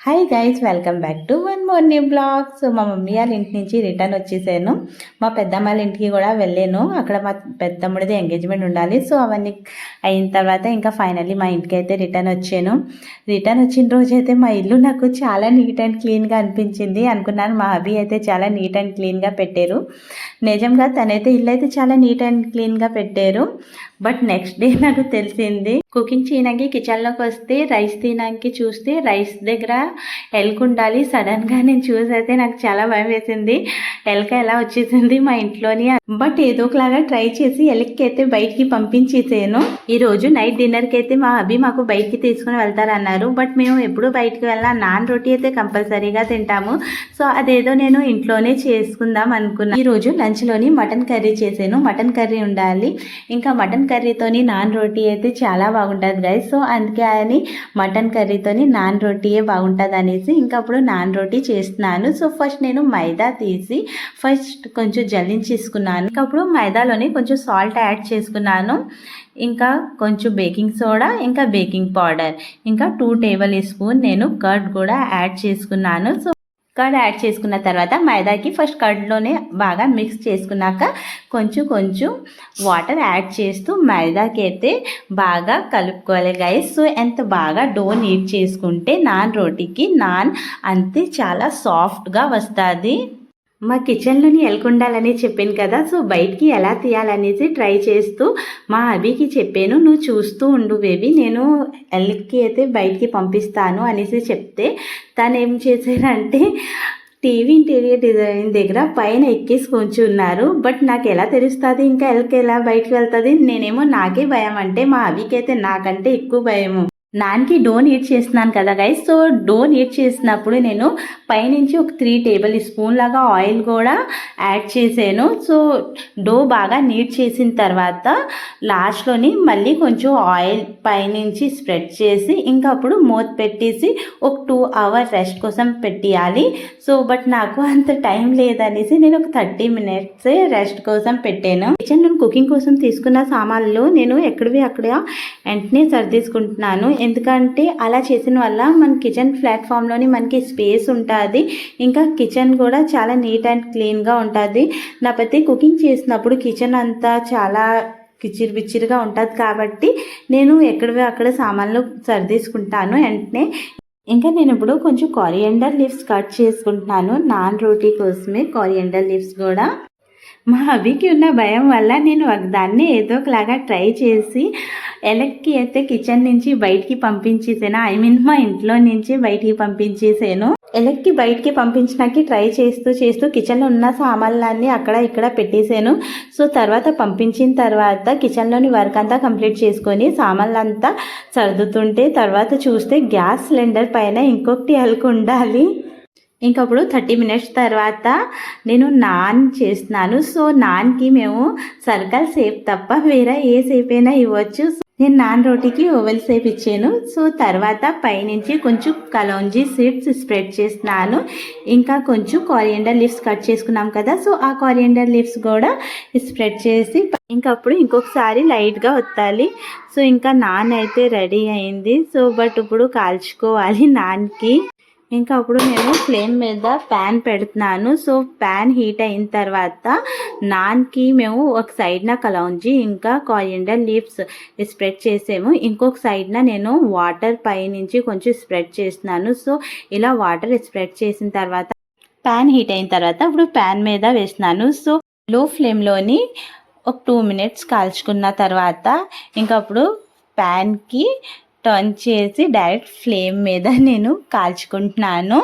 Hi guys, welcome back to one more new blog. So మా mummy వాళ్ళ ఇంటి నుంచి రిటర్న్ వచ్చేసాను. మా పెద్దమ్మ వాళ్ళ ఇంటికి కూడా వెళ్ళాను. అక్కడ మా పెద్దమ్ముడిది ఎంగేజ్మెంట్ ఉండాలి. సో అవన్నీ అయిన తర్వాత ఇంకా ఫైనల్లీ మా ఇంటికి అయితే రిటర్న్ వచ్చాను. రిటర్న్ వచ్చిన రోజు అయితే మా ఇల్లు నాకు చాలా నీట్ అండ్ క్లీన్గా అనిపించింది. అనుకున్నాను మా హబీ అయితే చాలా నీట్ అండ్ క్లీన్గా పెట్టారు. నిజంగా తనైతే ఇల్లు అయితే చాలా నీట్ అండ్ క్లీన్గా పెట్టారు. బట్ నెక్స్ట్ డే నాకు తెలిసింది, కుకింగ్ చేయడానికి కిచెన్లోకి వస్తే రైస్ తినడానికి చూస్తే రైస్ దగ్గర ఎలుక ఉండాలి. సడన్గా నేను చూసైతే నాకు చాలా భయం వేసింది. ఎలుక ఎలా వచ్చేసింది మా ఇంట్లోని. బట్ ఏదో ఒకలాగా ట్రై చేసి ఎలుకకి అయితే బయటికి పంపించేసాను. ఈరోజు నైట్ డిన్నర్కి అయితే మా హబీ మాకు బయటికి తీసుకుని వెళ్తారన్నారు. బట్ మేము ఎప్పుడు బయటికి వెళ్ళినా నాన్ రోటీ అయితే కంపల్సరీగా తింటాము. సో అదేదో నేను ఇంట్లోనే చేసుకుందాం అనుకున్నాను. ఈరోజు లంచ్లోని మటన్ కర్రీ చేశాను. మటన్ కర్రీ ఉండాలి. ఇంకా మటన్ కర్రీతోని నాన్ రోటీ అయితే చాలా బాగుంటుంది గైస్. సో అందుకే అని మటన్ కర్రీతోని నాన్ రోటీయే బాగుంటుంది అనేసి ఇంకా అప్పుడు నాన్ రోటీ చేస్తున్నాను. సో ఫస్ట్ నేను మైదా తీసి ఫస్ట్ కొంచెం జల్లించేసుకున్నాను. ఇంకా అప్పుడు మైదాలోని కొంచెం సాల్ట్ యాడ్ చేసుకున్నాను. ఇంకా కొంచెం బేకింగ్ సోడా, ఇంకా బేకింగ్ పౌడర్, ఇంకా 2 టేబుల్ స్పూన్ నేను కర్డ్ కూడా యాడ్ చేసుకున్నాను. సో కర్డ్ యాడ్ చేసుకున్న తర్వాత మైదాకి ఫస్ట్ కర్డ్లోనే బాగా మిక్స్ చేసుకున్నాక కొంచెం కొంచెం వాటర్ యాడ్ చేస్తూ మైదాకి అయితే బాగా కలుపుకోవాలి గైస్. సో ఎంత బాగా డో నీట్ చేసుకుంటే నాన్ రోటీకి నాన్ అంతే చాలా సాఫ్ట్గా వస్తుంది. మా కిచెన్లోని ఎలకుండాలని చెప్పాను కదా. సో బయటికి ఎలా తీయాలనేసి ట్రై చేస్తూ మా హబీకి చెప్పాను, నువ్వు చూస్తూ ఉండు బేబీ, నేను ఎల్కి అయితే బయటికి పంపిస్తాను అనేసి చెప్తే తను ఏం చేశారంటే టీవీ ఇంటీరియర్ డిజైన్ దగ్గర పైన ఎక్కేసి కూర్చున్నారు. బట్ నాకు ఎలా తెలుస్తుంది ఇంకా ఎల్కి ఎలా బయటకు వెళ్తుంది? నేనేమో నాకే భయం అంటే మా హబీకి అయితే నాకంటే ఎక్కువ భయము. నాన్కి డో నీట్ చేస్తున్నాను కదా గైస్. సో డో నీట్ చేసినప్పుడు నేను పైనుంచి ఒక 3 టేబుల్ స్పూన్ లాగా ఆయిల్ కూడా యాడ్ చేశాను. సో డో బాగా నీట్ చేసిన తర్వాత లాస్ట్లోని మళ్ళీ కొంచెం ఆయిల్ పైనుంచి స్ప్రెడ్ చేసి ఇంకా అప్పుడు మూత పెట్టేసి ఒక 2 అవర్స్ రెస్ట్ కోసం పెట్టేయాలి. సో బట్ నాకు అంత టైం లేదనేసి నేను ఒక 30 మినిట్స్ రెస్ట్ కోసం పెట్టాను. కిచెన్ నేను కుకింగ్ కోసం తీసుకున్న సామాన్లు నేను ఎక్కడివి అక్కడ వెంటనే సర్దేసుకుంటున్నాను. ఎందుకంటే అలా చేసిన వల్ల మన కిచెన్ ప్లాట్ఫామ్లోని మనకి స్పేస్ ఉంటుంది. ఇంకా కిచెన్ కూడా చాలా నీట్ అండ్ క్లీన్గా ఉంటుంది. నాకైతే కుకింగ్ చేసినప్పుడు కిచెన్ అంతా చాలా కిచిరి బిచ్చిరిగా ఉంటుంది కాబట్టి నేను ఎక్కడివి అక్కడ సామాన్లు సర్దేసుకుంటాను వెంటనే. ఇంకా నేను ఇప్పుడు కొంచెం కొరియాండర్ లీవ్స్ కట్ చేసుకుంటున్నాను. నాన్ రోటీ కోసమే కొరియాండర్ లీవ్స్ కూడా. మా హబీకి ఉన్న భయం వల్ల నేను దాన్ని ఏదో ఒకలాగా ట్రై చేసి ఎలక్కి అయితే కిచెన్ నుంచి బయటికి పంపించేసాను. ఐ మీన్ మా ఇంట్లో నుంచి బయటికి పంపించేసాను. ఎలక్కి బయటికి పంపించడానికి ట్రై చేస్తూ కిచెన్లో ఉన్న సామాన్లన్నీ అక్కడ ఇక్కడ పెట్టేశాను. సో తర్వాత పంపించిన తర్వాత కిచెన్లోని వర్క్ అంతా కంప్లీట్ చేసుకొని సామాన్లంతా సర్దుతుంటే తర్వాత చూస్తే గ్యాస్ సిలిండర్ పైన ఇంకొకటి ఎలక ఉండాలి. ఇంకప్పుడు 30 మినిట్స్ తర్వాత నేను నాన్ చేస్తున్నాను. సో నాన్కి మేము సర్కిల్ షేప్ తప్ప వేరే ఏ షేప్ అయినా ఇవ్వచ్చు. నేను నాన్ రోటీకి ఓవెల్ షేప్ ఇచ్చాను. సో తర్వాత పైనుంచి కొంచెం కలౌంజీ సీడ్స్ స్ప్రెడ్ చేస్తున్నాను. ఇంకా కొంచెం కొరియాండర్ లీవ్స్ కట్ చేసుకున్నాం కదా. సో ఆ కొరియాండర్ లీవ్స్ కూడా స్ప్రెడ్ చేసి ఇంకప్పుడు ఇంకొకసారి లైట్గా ఒత్తాలి. సో ఇంకా నాన్ అయితే రెడీ అయింది. సో బట్ ఇప్పుడు కాల్చుకోవాలి నాన్కి. ఇంకా అప్పుడు నేను ఫ్లేమ్ మీద ప్యాన్ పెడుతున్నాను. సో ప్యాన్ హీట్ అయిన తర్వాత నాన్కి మేము ఒక సైడ్న కలౌంజీ ఇంకా కొరియాండర్ లీవ్స్ స్ప్రెడ్ చేసాము. ఇంకొక సైడ్న నేను వాటర్ పైనుంచి కొంచెం స్ప్రెడ్ చేస్తున్నాను. సో ఇలా వాటర్ స్ప్రెడ్ చేసిన తర్వాత ప్యాన్ హీట్ అయిన తర్వాత ఇప్పుడు ప్యాన్ మీద వేస్తున్నాను. సో లో ఫ్లేమ్లోని ఒక 2 మినిట్స్ కాల్చుకున్న తర్వాత ఇంకప్పుడు ప్యాన్కి టర్న్ చేసి డైరెక్ట్ ఫ్లేమ్ మీద నేను కాల్చుకుంటున్నాను.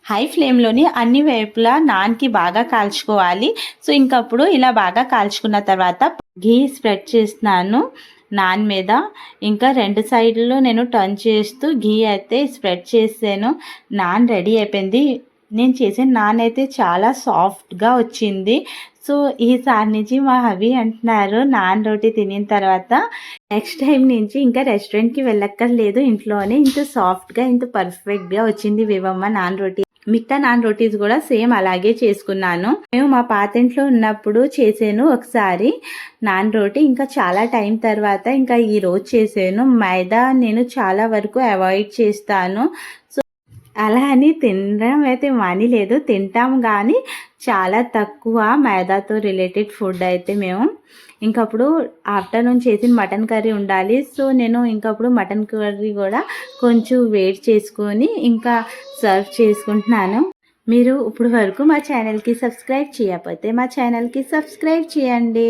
హై ఫ్లేమ్లోని అన్ని వైపులా నాన్కి బాగా కాల్చుకోవాలి. సో ఇంకప్పుడు ఇలా బాగా కాల్చుకున్న తర్వాత ఘీ స్ప్రెడ్ చేస్తున్నాను నాన్ మీద. ఇంకా 2 సైడ్లు నేను టర్న్ చేస్తూ ఘీ అయితే స్ప్రెడ్ చేసాను. నాన్ రెడీ అయిపోయింది. నేను చేసిన నాన్ అయితే చాలా సాఫ్ట్గా వచ్చింది. సో ఈసారి నుంచి మా హబీ అంటున్నారు నాన్ రోటీ తినిన తర్వాత నెక్స్ట్ టైం నుంచి ఇంకా రెస్టారెంట్కి వెళ్ళక్కర్లేదు, ఇంట్లోనే ఇంత సాఫ్ట్గా ఇంత పర్ఫెక్ట్గా వచ్చింది వివమ్మ నాన్ రోటీ. మిగతా నాన్ రోటీస్ కూడా సేమ్ అలాగే చేసుకున్నాను. మేము మా పాతింట్లో ఉన్నప్పుడు చేసాను ఒకసారి నాన్ రోటీ. ఇంకా చాలా టైం తర్వాత ఇంకా ఈ రోజు చేసాను. మైదా నేను చాలా వరకు అవాయిడ్ చేస్తాను. సో అలా అని తినడం అయితే మానేలేదు, తింటాం కానీ చాలా తక్కువ మైదాతో రిలేటెడ్ ఫుడ్ అయితే మేము. ఇంకప్పుడు ఆఫ్టర్నూన్ చేసిన మటన్ కర్రీ ఉండాలి. సో నేను ఇంకప్పుడు మటన్ కర్రీ కూడా కొంచెం వేడి చేసుకొని ఇంకా సర్వ్ చేసుకుంటున్నాను. మీరు ఇప్పుడు వరకు మా ఛానల్కి సబ్స్క్రైబ్ చేయకపోతే మా ఛానల్కి సబ్స్క్రైబ్ చేయండి.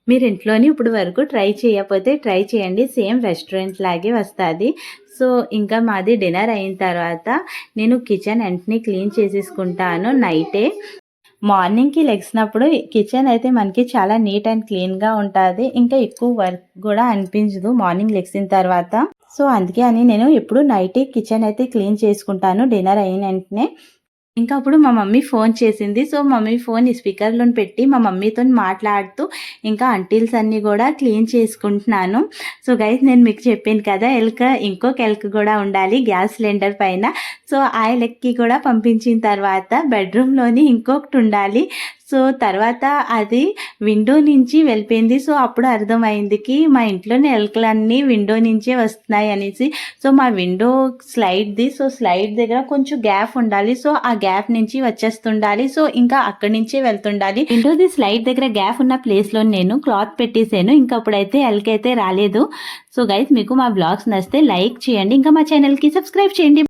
మీరు ఇంట్లోని ఇప్పుడు వరకు ట్రై చేయకపోతే ట్రై చేయండి, సేమ్ రెస్టారెంట్ లాగే వస్తుంది. సో ఇంకా మాది డిన్నర్ అయిన తర్వాత నేను కిచెన్ వెంటనే క్లీన్ చేసేసుకుంటాను నైటే. మార్నింగ్కి లెగ్సినప్పుడు కిచెన్ అయితే మనకి చాలా నీట్ అండ్ క్లీన్గా ఉంటుంది, ఇంకా ఎక్కువ వర్క్ కూడా అనిపించదు మార్నింగ్ లెగ్సిన తర్వాత. సో అందుకే అని నేను ఎప్పుడు నైటే కిచెన్ అయితే క్లీన్ చేసుకుంటాను డిన్నర్ అయిన వెంటనే. ఇంకా అప్పుడు మా మమ్మీ ఫోన్ చేసింది. సో మమ్మీ ఫోన్ స్పీకర్లో పెట్టి మా మమ్మీతో మాట్లాడుతూ ఇంకా అంటీల్స్ అన్నీ కూడా క్లీన్ చేసుకుంటున్నాను. సో గైస్ నేను మీకు చెప్పాను కదా, ఇంకొక ఎలక కూడా ఉండాలి గ్యాస్ సిలిండర్ పైన. సో ఆ ఎలక్కి కూడా పంపించిన తర్వాత బెడ్రూమ్లోని ఇంకొకటి ఉండాలి. సో తర్వాత అది విండో నుంచి వెళ్ళిపోయింది. సో అప్పుడు అర్థమైందికి మా ఇంట్లోని ఎలకలన్నీ విండో నుంచే వస్తున్నాయి అనేసి. సో మా విండో స్లైడ్ది, సో స్లైడ్ దగ్గర కొంచెం గ్యాప్ ఉండాలి. సో ఆ గ్యాప్ నుంచి వచ్చేస్తుండాలి. సో ఇంకా అక్కడి నుంచే వెళ్తుండాలి. విండోది స్లైడ్ దగ్గర గ్యాప్ ఉన్న ప్లేస్లో నేను క్లాత్ పెట్టేసాను. ఇంకా అప్పుడైతే ఎలకైతే రాలేదు. సో గైస్ మీకు మా బ్లాగ్స్ నచ్చితే లైక్ చేయండి, ఇంకా మా ఛానల్కి సబ్స్క్రైబ్ చేయండి.